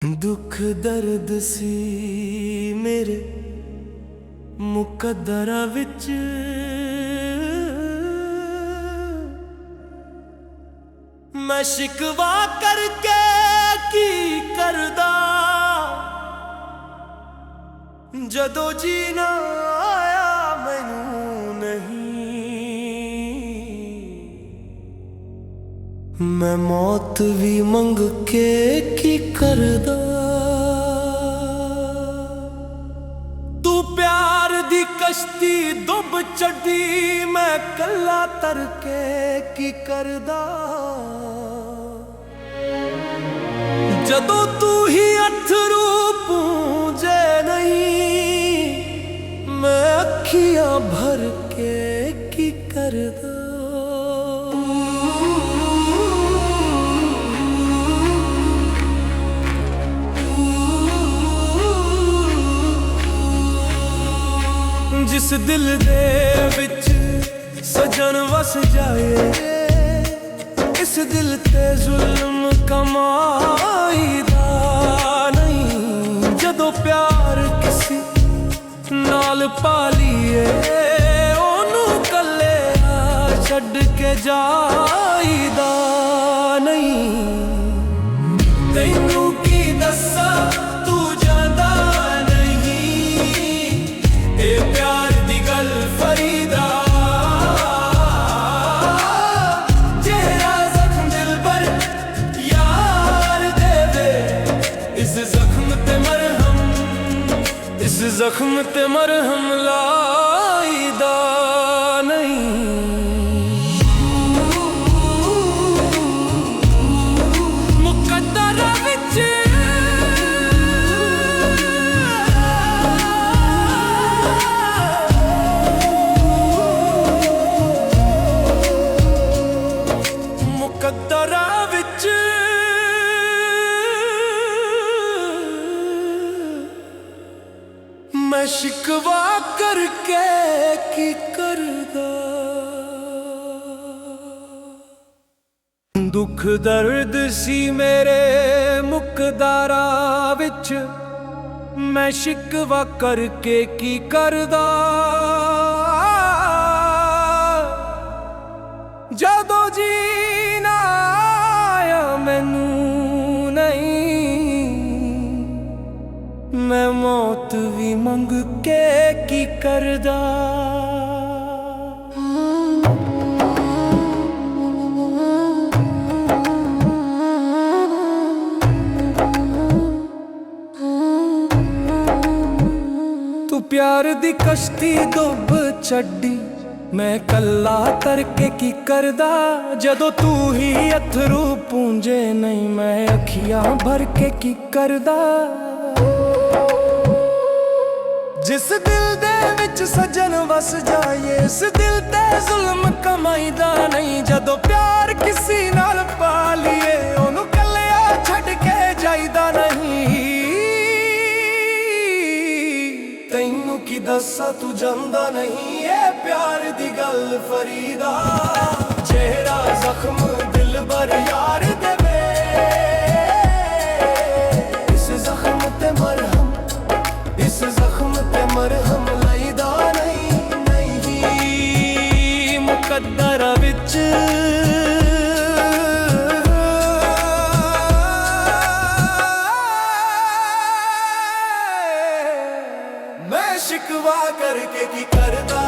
दुख दर्द सी मेरे मुकद्दरा विच मैं शिकवा करके की करदा जदों जीना आया मैनू नहीं। मैं मौत भी मंग के की करदा तू प्यार दी कश्ती डुब चढ़ी मैं कला तर के की करदा जदों तू ही अथरू पूंजे नहीं मैं अखियां भर के की करदा। जिस दिल दे विच सजन वस जाए इस दिल ते जुल्म कमाईदा नहीं। जदों प्यार किसी नाल पालीए ओनू कल्ले छड्ड के जाईदा नहीं। तैनू की दस्सा तू जांदा नहीं ए प्यार दी गल फरीदा चेहरा जख्म दिल पर यार देवे इस जख्म ते मरहम इस जख्म ते मरहम लाईदा नहीं। मुकद्दरा विच मुकद्दरा विच मैं शिकवा करके की करदा दुख दर्द सी मेरे मुकद्दरा विच मैं शिकवा करके की करदा जदों जीना आया मैनू नहीं मैं मौत भी मंग के की करदा। तू प्यार दी कश्ती डुब चढ़ी मैं कला करके की करदा जदों तू ही अथरू पूंजे नहीं मैं अखियां भर के की करदा। जिस दिल दे विच सजन वस जाए इस दिल ते जुल्म कमाईदा नहीं। जदों प्यार किसी नाल पालीए ओनू कल्लिया छड्ड के जाईदा नहीं। तैनू की दस्सा तू जांदा नहीं ए प्यार दी गल फरीदा चेहरा जख्म दिल भर यार देवे इस जख्म ते मरहम इस जख्म ते मरहम लाईदा नहीं। नहीं मुकद्दरा विच मैं शिकवा करके की करदा।